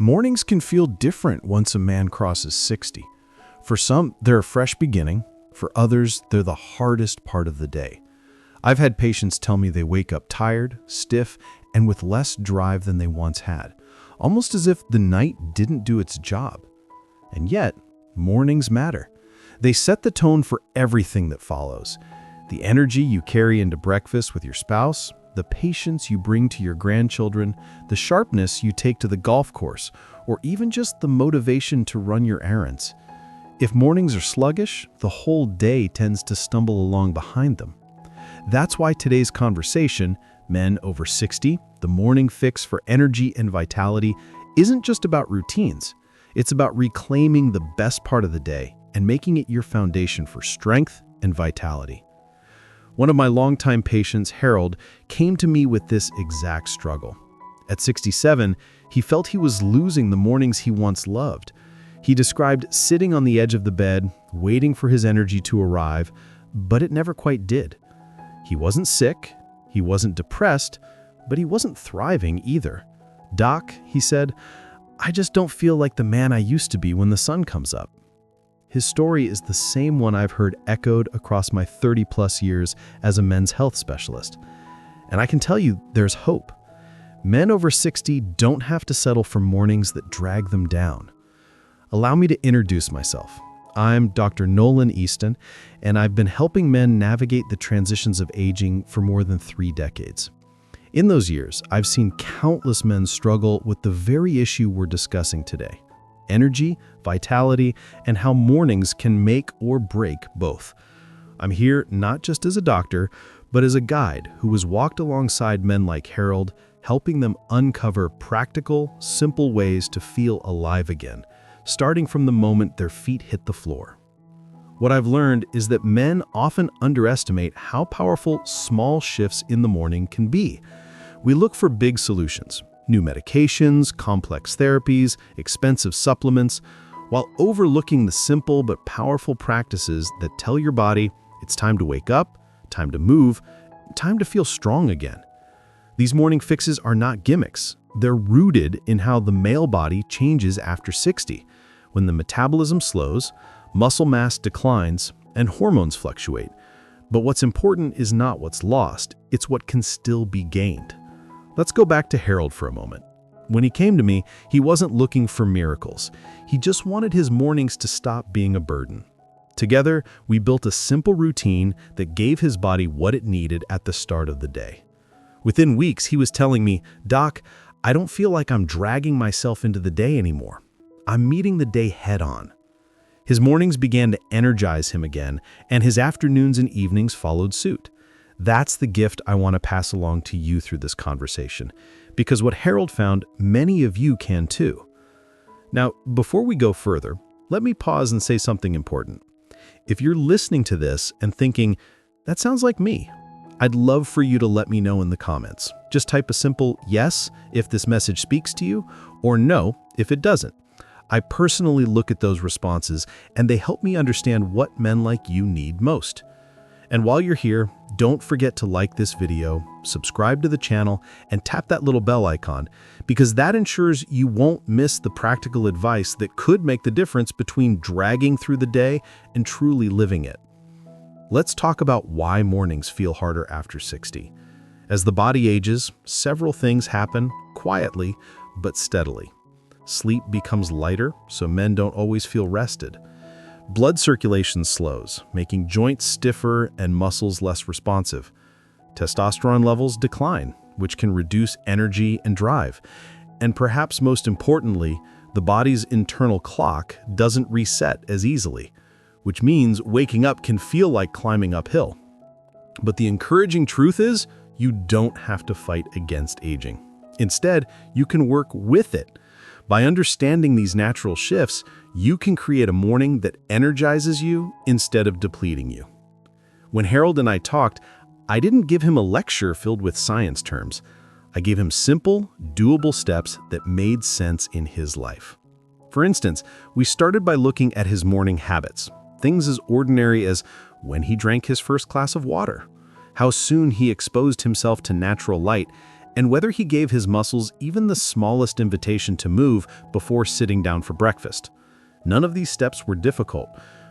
Mornings can feel different once a man crosses 60. For some, they're a fresh beginning. For others, they're the hardest part of the day. I've had patients tell me they wake up tired, stiff, and with less drive than they once had, almost as if the night didn't do its job. And yet, mornings matter. They set the tone for everything that follows. The energy you carry into breakfast with your spouse, the patience you bring to your grandchildren, the sharpness you take to the golf course, or even just the motivation to run your errands. If mornings are sluggish, the whole day tends to stumble along behind them. That's why today's conversation, Men Over 60, the morning fix for energy and vitality, isn't just about routines. It's about reclaiming the best part of the day and making it your foundation for strength and vitality. One of my longtime patients, Harold, came to me with this exact struggle. At 67, he felt he was losing the mornings he once loved. He described sitting on the edge of the bed, waiting for his energy to arrive, but it never quite did. He wasn't sick, he wasn't depressed, but he wasn't thriving either. "Doc," he said, "I just don't feel like the man I used to be when the sun comes up." His story is the same one I've heard echoed across my 30-plus years as a men's health specialist. And I can tell you there's hope. Men over 60 don't have to settle for mornings that drag them down. Allow me to introduce myself. I'm Dr. Nolan Easton, and I've been helping men navigate the transitions of aging for more than 3 decades. In those years, I've seen countless men struggle with the very issue we're discussing today: energy, vitality, and how mornings can make or break both. I'm here not just as a doctor, but as a guide who has walked alongside men like Harold, helping them uncover practical, simple ways to feel alive again, starting from the moment their feet hit the floor. What I've learned is that men often underestimate how powerful small shifts in the morning can be. We look for big solutions: new medications, complex therapies, expensive supplements, while overlooking the simple but powerful practices that tell your body it's time to wake up, time to move, time to feel strong again. These morning fixes are not gimmicks. They're rooted in how the male body changes after 60, when the metabolism slows, muscle mass declines, and hormones fluctuate. But what's important is not what's lost, it's what can still be gained. Let's go back to Harold for a moment. When he came to me, he wasn't looking for miracles. He just wanted his mornings to stop being a burden. Together, we built a simple routine that gave his body what it needed at the start of the day. Within weeks, he was telling me, "Doc, I don't feel like I'm dragging myself into the day anymore. I'm meeting the day head on." His mornings began to energize him again, and his afternoons and evenings followed suit. That's the gift I want to pass along to you through this conversation, because what Harold found, many of you can too. Now, before we go further, let me pause and say something important. If you're listening to this and thinking, "That sounds like me," I'd love for you to let me know in the comments. Just type a simple yes if this message speaks to you, or no if it doesn't. I personally look at those responses, and they help me understand what men like you need most. And while you're here, don't forget to like this video, subscribe to the channel, and tap that little bell icon, because that ensures you won't miss the practical advice that could make the difference between dragging through the day and truly living it. Let's talk about why mornings feel harder after 60. As the body ages, several things happen quietly but steadily. Sleep becomes lighter, so men don't always feel rested. Blood circulation slows, making joints stiffer and muscles less responsive. Testosterone levels decline, which can reduce energy and drive. And perhaps most importantly, the body's internal clock doesn't reset as easily, which means waking up can feel like climbing uphill. But the encouraging truth is, you don't have to fight against aging. Instead, you can work with it. By understanding these natural shifts, you can create a morning that energizes you instead of depleting you. When Harold and I talked, I didn't give him a lecture filled with science terms. I gave him simple, doable steps that made sense in his life. For instance, we started by looking at his morning habits, things as ordinary as when he drank his first glass of water, how soon he exposed himself to natural light, and whether he gave his muscles even the smallest invitation to move before sitting down for breakfast. None of these steps were difficult,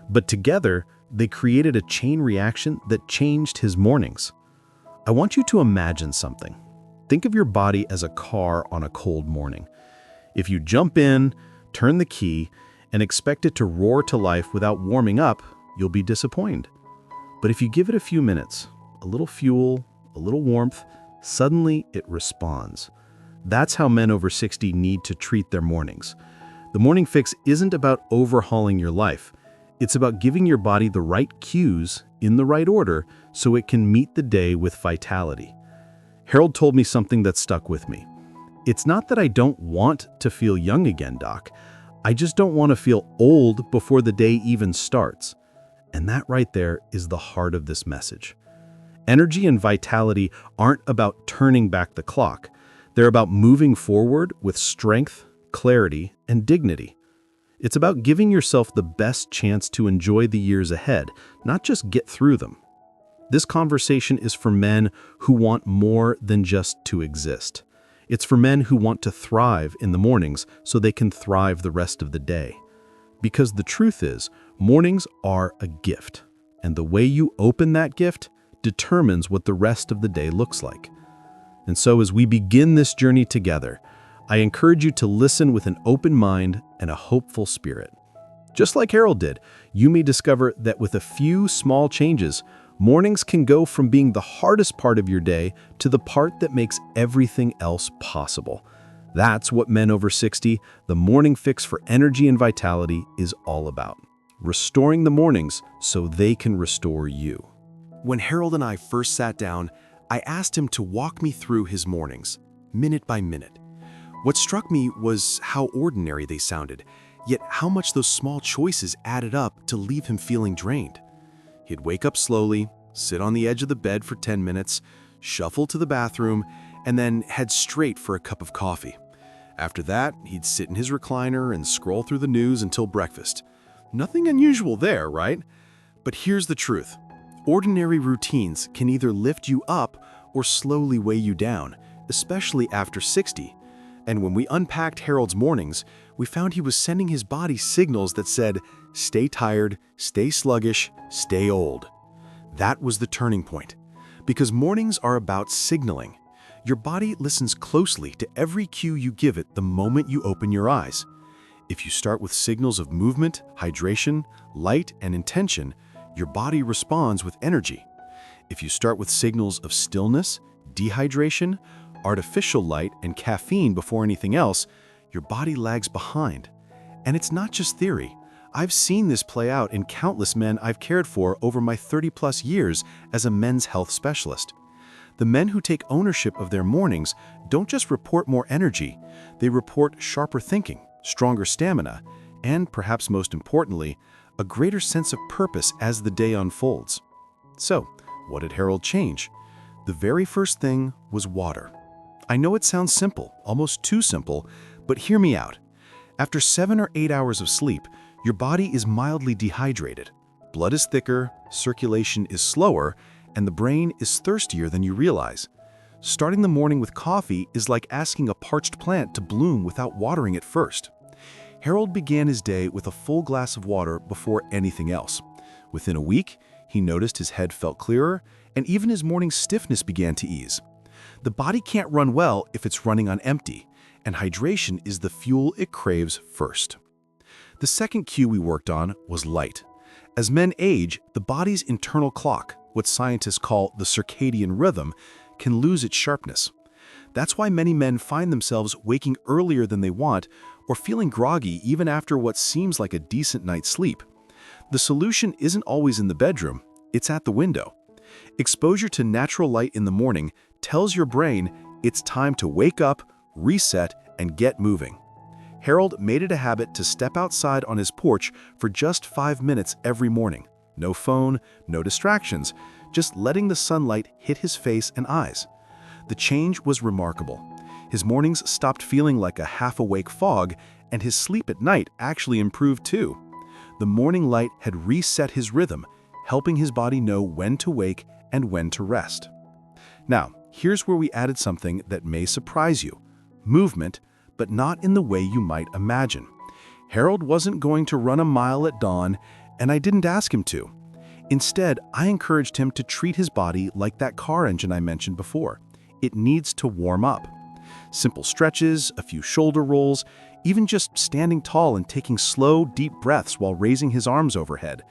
but together they created a chain reaction that changed his mornings. I want you to imagine something. Think of your body as a car on a cold morning. If you jump in, turn the key, and expect it to roar to life without warming up, you'll be disappointed. But if you give it a few minutes, a little fuel, a little warmth, suddenly it responds. That's how men over 60 need to treat their mornings. The morning fix isn't about overhauling your life. It's about giving your body the right cues in the right order so it can meet the day with vitality. Harold told me something that stuck with me. It's not that I don't want to feel young again, Doc. I just don't want to feel old before the day even starts. And that right there is the heart of this message. Energy and vitality aren't about turning back the clock. They're about moving forward with strength, clarity, and dignity. It's about giving yourself the best chance to enjoy the years ahead, not just get through them. This conversation is for men who want more than just to exist. It's for men who want to thrive in the mornings so they can thrive the rest of the day. Because the truth is, mornings are a gift, and the way you open that gift determines what the rest of the day looks like. And so as we begin this journey together, I encourage you to listen with an open mind and a hopeful spirit. Just like Harold did, you may discover that with a few small changes, mornings can go from being the hardest part of your day to the part that makes everything else possible. That's what Men Over 60, the morning fix for energy and vitality, is all about. Restoring the mornings so they can restore you. When Harold and I first sat down, I asked him to walk me through his mornings, minute by minute. What struck me was how ordinary they sounded, yet how much those small choices added up to leave him feeling drained. He'd wake up slowly, sit on the edge of the bed for 10 minutes, shuffle to the bathroom, and then head straight for a cup of coffee. After that, he'd sit in his recliner and scroll through the news until breakfast. Nothing unusual there, right? But here's the truth. Ordinary routines can either lift you up or slowly weigh you down, especially after 60. And when we unpacked Harold's mornings, we found he was sending his body signals that said, stay tired, stay sluggish, stay old. That was the turning point. Because mornings are about signaling. Your body listens closely to every cue you give it the moment you open your eyes. If you start with signals of movement, hydration, light, and intention, your body responds with energy. If you start with signals of stillness, dehydration, artificial light, and caffeine before anything else, your body lags behind. And it's not just theory. I've seen this play out in countless men I've cared for over my 30-plus years as a men's health specialist. The men who take ownership of their mornings don't just report more energy, they report sharper thinking, stronger stamina, and perhaps most importantly, a greater sense of purpose as the day unfolds. So, what did Harold change? The very first thing was water. I know it sounds simple, almost too simple, but hear me out. After 7 or 8 hours of sleep, your body is mildly dehydrated. Blood is thicker, circulation is slower, and the brain is thirstier than you realize. Starting the morning with coffee is like asking a parched plant to bloom without watering it first. Harold began his day with a full glass of water before anything else. Within a week, he noticed his head felt clearer, and even his morning stiffness began to ease. The body can't run well if it's running on empty, and hydration is the fuel it craves first. The second cue we worked on was light. As men age, the body's internal clock, what scientists call the circadian rhythm, can lose its sharpness. That's why many men find themselves waking earlier than they want or feeling groggy even after what seems like a decent night's sleep. The solution isn't always in the bedroom, it's at the window. Exposure to natural light in the morning tells your brain it's time to wake up, reset, and get moving. Harold made it a habit to step outside on his porch for just 5 minutes every morning. No phone, no distractions, just letting the sunlight hit his face and eyes. The change was remarkable. His mornings stopped feeling like a half-awake fog, and his sleep at night actually improved too. The morning light had reset his rhythm, helping his body know when to wake and when to rest. Now, Here's where we added something that may surprise you: movement, but not in the way you might imagine. Harold wasn't going to run a mile at dawn, and I didn't ask him to. Instead, I encouraged him to treat his body like that car engine I mentioned before. It needs to warm up. Simple stretches, a few shoulder rolls, even just standing tall and taking slow, deep breaths while raising his arms overhead.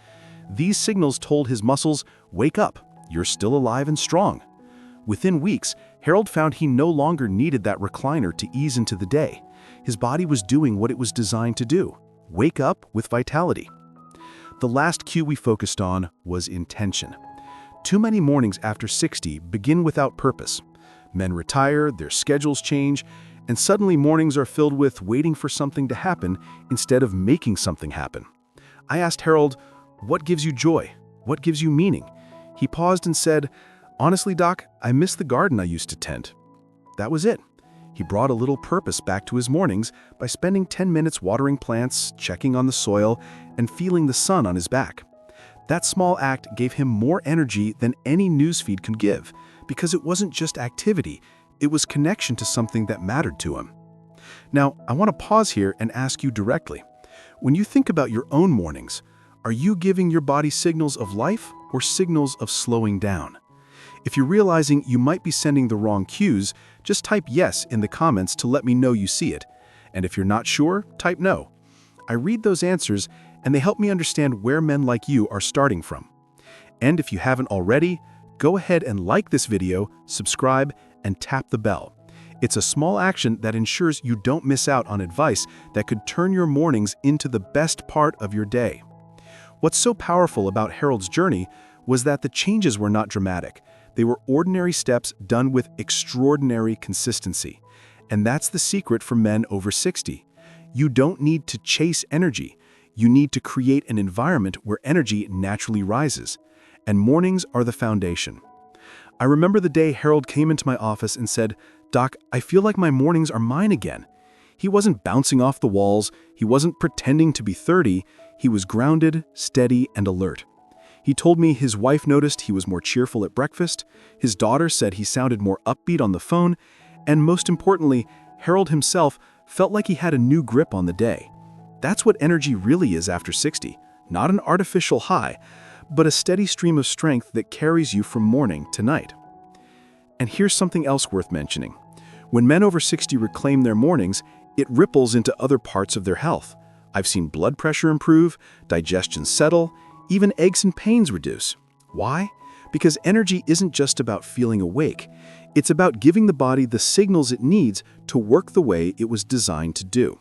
These signals told his muscles, "Wake up, you're still alive and strong." Within weeks, Harold found he no longer needed that recliner to ease into the day. His body was doing what it was designed to do: wake up with vitality. The last cue we focused on was intention. Too many mornings after 60 begin without purpose. Men retire, their schedules change, and suddenly mornings are filled with waiting for something to happen instead of making something happen. I asked Harold, "What gives you joy? What gives you meaning?" He paused and said, "Honestly, Doc, I miss the garden I used to tend." That was it. He brought a little purpose back to his mornings by spending 10 minutes watering plants, checking on the soil, and feeling the sun on his back. That small act gave him more energy than any newsfeed could give, because it wasn't just activity, it was connection to something that mattered to him. Now, I want to pause here and ask you directly. When you think about your own mornings, are you giving your body signals of life or signals of slowing down? If you're realizing you might be sending the wrong cues, just type yes in the comments to let me know you see it. And if you're not sure, type no. I read those answers and they help me understand where men like you are starting from. And if you haven't already, go ahead and like this video, subscribe, and tap the bell. It's a small action that ensures you don't miss out on advice that could turn your mornings into the best part of your day. What's so powerful about Harold's journey was that the changes were not dramatic. They were ordinary steps done with extraordinary consistency. And that's the secret for men over 60. You don't need to chase energy. You need to create an environment where energy naturally rises. And mornings are the foundation. I remember the day Harold came into my office and said, "Doc, I feel like my mornings are mine again." He wasn't bouncing off the walls. He wasn't pretending to be 30. He was grounded, steady, and alert. He told me his wife noticed he was more cheerful at breakfast, his daughter said he sounded more upbeat on the phone, and most importantly, Harold himself felt like he had a new grip on the day. That's what energy really is after 60, not an artificial high, but a steady stream of strength that carries you from morning to night. And here's something else worth mentioning. When men over 60 reclaim their mornings, it ripples into other parts of their health. I've seen blood pressure improve, digestion settle, even aches and pains reduce. Why? Because energy isn't just about feeling awake. It's about giving the body the signals it needs to work the way it was designed to do.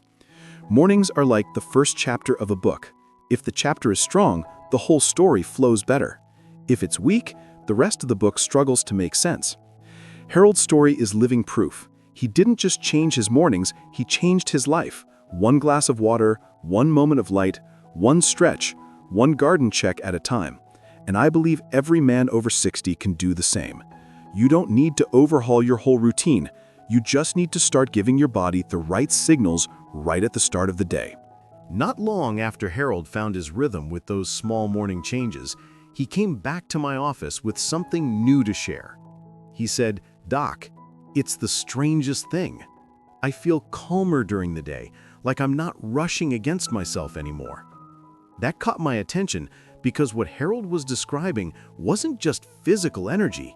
Mornings are like the first chapter of a book. If the chapter is strong, the whole story flows better. If it's weak, the rest of the book struggles to make sense. Harold's story is living proof. He didn't just change his mornings, he changed his life. One glass of water, one moment of light, one stretch, one garden check at a time. And I believe every man over 60 can do the same. You don't need to overhaul your whole routine. You just need to start giving your body the right signals right at the start of the day. Not long after Harold found his rhythm with those small morning changes, he came back to my office with something new to share. He said, "Doc, it's the strangest thing. I feel calmer during the day, like I'm not rushing against myself anymore." That caught my attention because what Harold was describing wasn't just physical energy,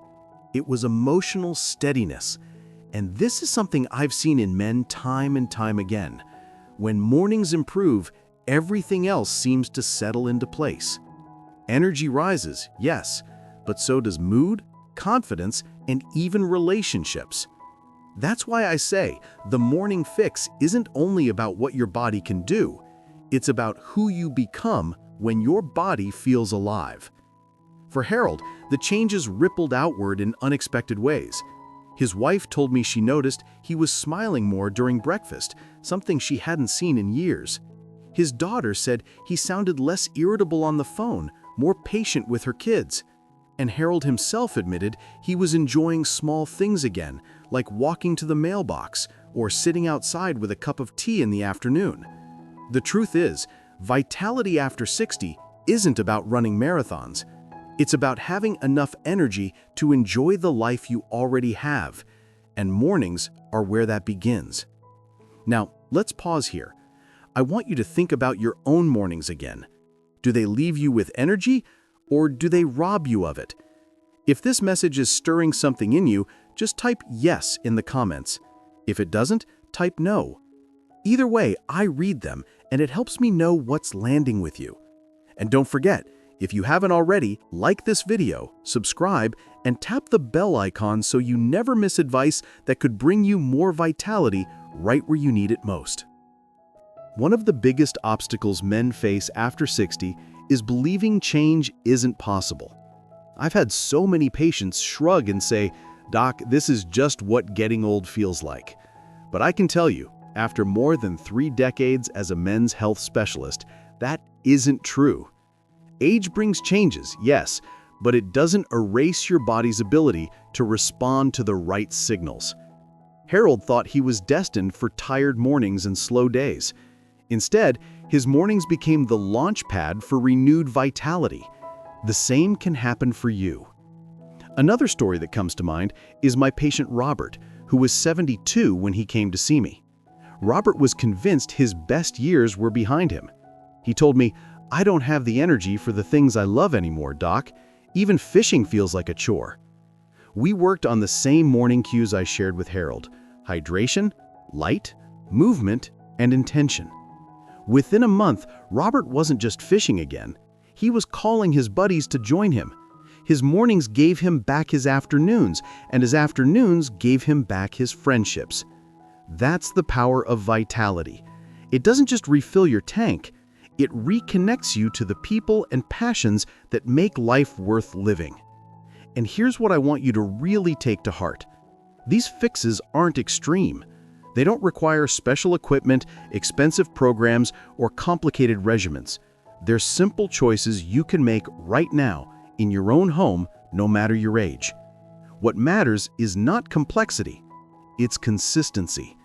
it was emotional steadiness. And this is something I've seen in men time and time again. When mornings improve, everything else seems to settle into place. Energy rises, yes, but so does mood, confidence, and even relationships. That's why I say the morning fix isn't only about what your body can do, it's about who you become when your body feels alive. For Harold, the changes rippled outward in unexpected ways. His wife told me she noticed he was smiling more during breakfast, something she hadn't seen in years. His daughter said he sounded less irritable on the phone, more patient with her kids. And Harold himself admitted he was enjoying small things again, like walking to the mailbox or sitting outside with a cup of tea in the afternoon. The truth is, vitality after 60 isn't about running marathons. It's about having enough energy to enjoy the life you already have, and mornings are where that begins. Now, let's pause here. I want you to think about your own mornings again. Do they leave you with energy, or do they rob you of it? If this message is stirring something in you, just type yes in the comments. If it doesn't, type no. Either way, I read them, and it helps me know what's landing with you. And don't forget, if you haven't already, like this video, subscribe, and tap the bell icon so you never miss advice that could bring you more vitality right where you need it most. One of the biggest obstacles men face after 60 is believing change isn't possible. I've had so many patients shrug and say, "Doc, this is just what getting old feels like." But I can tell you, after more than 3 decades as a men's health specialist, that isn't true. Age brings changes, yes, but it doesn't erase your body's ability to respond to the right signals. Harold thought he was destined for tired mornings and slow days. Instead, his mornings became the launch pad for renewed vitality. The same can happen for you. Another story that comes to mind is my patient Robert, who was 72 when he came to see me. Robert was convinced his best years were behind him. He told me, "I don't have the energy for the things I love anymore, Doc. Even fishing feels like a chore." We worked on the same morning cues I shared with Harold: hydration, light, movement, and intention. Within a month, Robert wasn't just fishing again. He was calling his buddies to join him. His mornings gave him back his afternoons, and his afternoons gave him back his friendships. That's the power of vitality. It doesn't just refill your tank, it reconnects you to the people and passions that make life worth living. And here's what I want you to really take to heart. These fixes aren't extreme. They don't require special equipment, expensive programs, or complicated regimens. They're simple choices you can make right now in your own home, no matter your age. What matters is not complexity, it's consistency.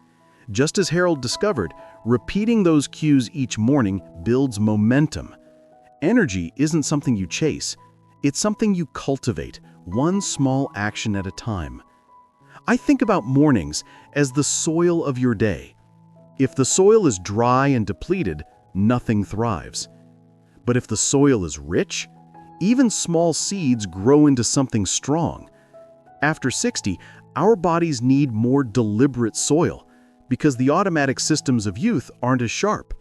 Just as Harold discovered, repeating those cues each morning builds momentum. Energy isn't something you chase, it's something you cultivate, one small action at a time. I think about mornings as the soil of your day. If the soil is dry and depleted, nothing thrives. But if the soil is rich, even small seeds grow into something strong. After 60, our bodies need more deliberate soil because the automatic systems of youth aren't as sharp.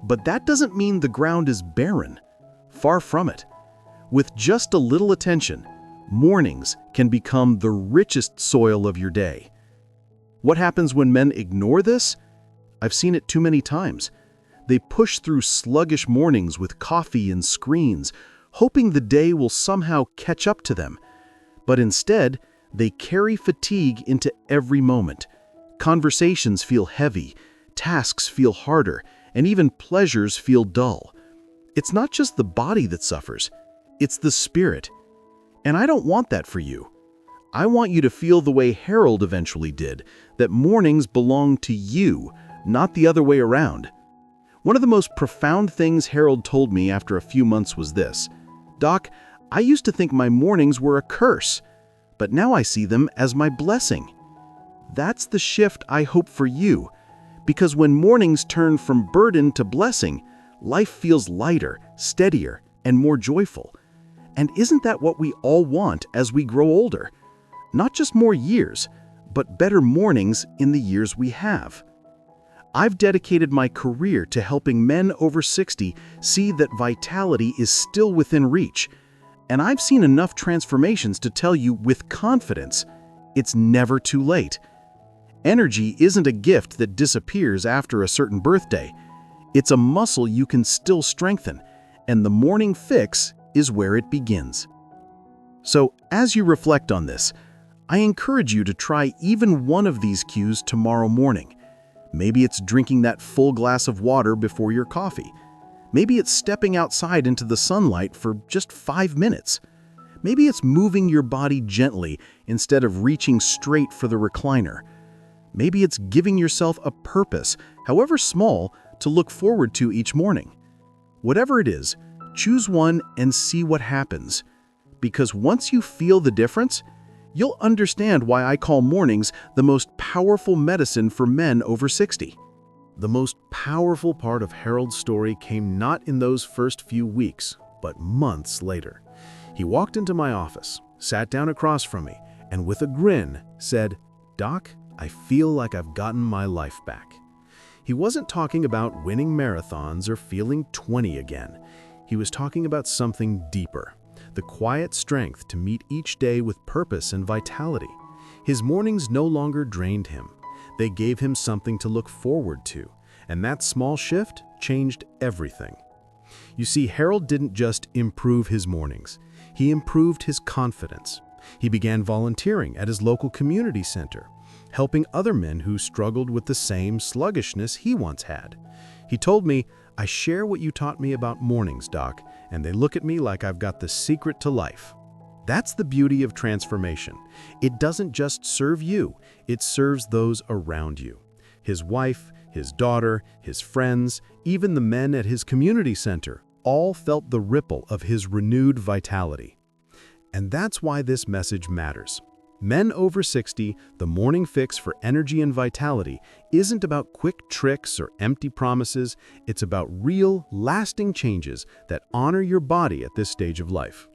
But that doesn't mean the ground is barren. Far from it. With just a little attention, mornings can become the richest soil of your day. What happens when men ignore this? I've seen it too many times. They push through sluggish mornings with coffee and screens, hoping the day will somehow catch up to them. But instead, they carry fatigue into every moment. Conversations feel heavy, tasks feel harder, and even pleasures feel dull. It's not just the body that suffers, it's the spirit. And I don't want that for you. I want you to feel the way Harold eventually did, that mornings belong to you, not the other way around. One of the most profound things Harold told me after a few months was this: "Doc, I used to think my mornings were a curse, but now I see them as my blessing." That's the shift I hope for you, because when mornings turn from burden to blessing, life feels lighter, steadier, and more joyful. And isn't that what we all want as we grow older? Not just more years, but better mornings in the years we have. I've dedicated my career to helping men over 60 see that vitality is still within reach, and I've seen enough transformations to tell you with confidence, it's never too late. Energy isn't a gift that disappears after a certain birthday. It's a muscle you can still strengthen, and the morning fix is where it begins. So, as you reflect on this, I encourage you to try even one of these cues tomorrow morning. Maybe it's drinking that full glass of water before your coffee. Maybe it's stepping outside into the sunlight for just 5 minutes. Maybe it's moving your body gently instead of reaching straight for the recliner. Maybe it's giving yourself a purpose, however small, to look forward to each morning. Whatever it is, choose one and see what happens. because once you feel the difference, you'll understand why I call mornings the most powerful medicine for men over 60. The most powerful part of Harold's story came not in those first few weeks, but months later. He walked into my office, sat down across from me, and with a grin said, "Doc, I feel like I've gotten my life back." He wasn't talking about winning marathons or feeling 20 again. He was talking about something deeper, the quiet strength to meet each day with purpose and vitality. His mornings no longer drained him. They gave him something to look forward to, and that small shift changed everything. You see, Harold didn't just improve his mornings. He improved his confidence. He began volunteering at his local community center, helping other men who struggled with the same sluggishness he once had. He told me, "I share what you taught me about mornings, Doc, and they look at me like I've got the secret to life." That's the beauty of transformation. It doesn't just serve you, it serves those around you. His wife, his daughter, his friends, even the men at his community center, all felt the ripple of his renewed vitality. And that's why this message matters. Men over 60, the morning fix for energy and vitality isn't about quick tricks or empty promises. It's about real, lasting changes that honor your body at this stage of life.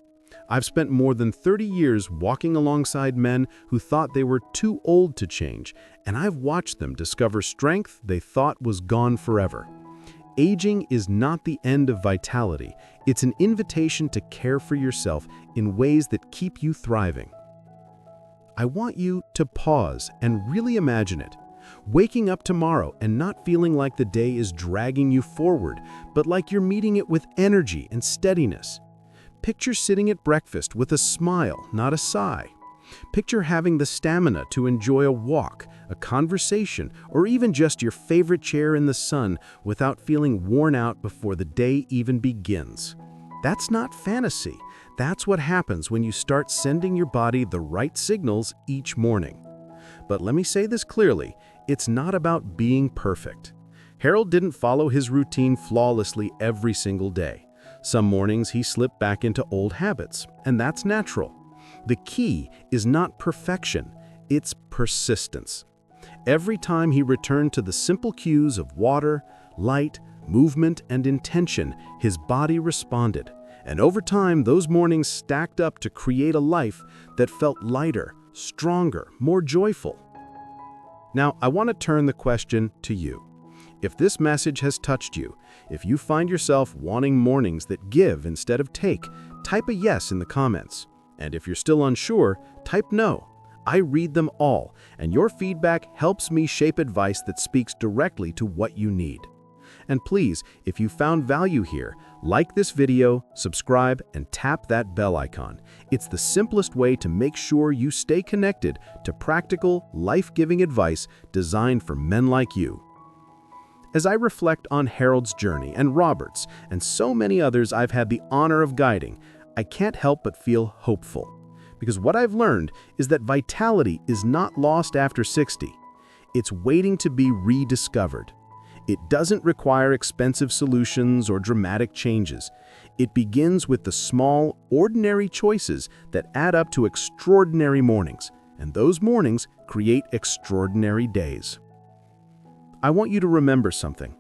I've spent more than 30 years walking alongside men who thought they were too old to change, and I've watched them discover strength they thought was gone forever. Aging is not the end of vitality. It's an invitation to care for yourself in ways that keep you thriving. I want you to pause and really imagine it. Waking up tomorrow and not feeling like the day is dragging you forward, but like you're meeting it with energy and steadiness. Picture sitting at breakfast with a smile, not a sigh. Picture having the stamina to enjoy a walk, a conversation, or even just your favorite chair in the sun without feeling worn out before the day even begins. That's not fantasy. That's what happens when you start sending your body the right signals each morning. But let me say this clearly, it's not about being perfect. Harold didn't follow his routine flawlessly every single day. Some mornings he slipped back into old habits, and that's natural. The key is not perfection, it's persistence. Every time he returned to the simple cues of water, light, movement, and intention, his body responded. And over time, those mornings stacked up to create a life that felt lighter, stronger, more joyful. Now, I want to turn the question to you. If this message has touched you, if you find yourself wanting mornings that give instead of take, type a yes in the comments. And if you're still unsure, type no. I read them all, and your feedback helps me shape advice that speaks directly to what you need. And please, if you found value here, like this video, subscribe, and tap that bell icon. It's the simplest way to make sure you stay connected to practical, life-giving advice designed for men like you. As I reflect on Harold's journey and Robert's and so many others I've had the honor of guiding, I can't help but feel hopeful. Because what I've learned is that vitality is not lost after 60. It's waiting to be rediscovered. It doesn't require expensive solutions or dramatic changes. It begins with the small, ordinary choices that add up to extraordinary mornings, and those mornings create extraordinary days. I want you to remember something.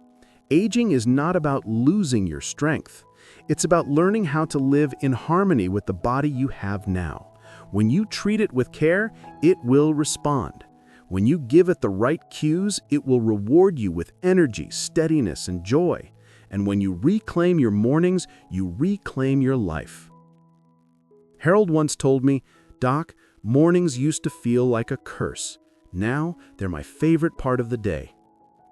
Aging is not about losing your strength. It's about learning how to live in harmony with the body you have now. When you treat it with care, it will respond. When you give it the right cues, it will reward you with energy, steadiness, and joy. And when you reclaim your mornings, you reclaim your life. Harold once told me, "Doc, mornings used to feel like a curse. Now, they're my favorite part of the day."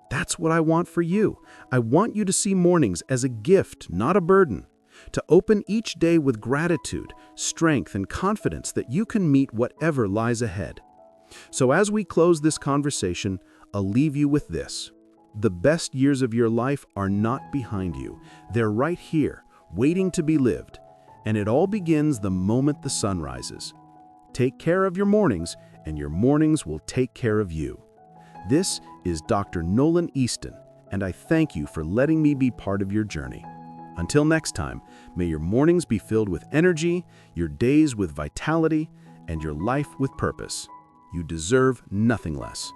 That's what I want for you. I want you to see mornings as a gift, not a burden. To open each day with gratitude, strength, and confidence that you can meet whatever lies ahead. So as we close this conversation, I'll leave you with this. The best years of your life are not behind you. They're right here, waiting to be lived. And it all begins the moment the sun rises. Take care of your mornings, and your mornings will take care of you. This is Dr. Nolan Easton, and I thank you for letting me be part of your journey. Until next time, may your mornings be filled with energy, your days with vitality, and your life with purpose. You deserve nothing less.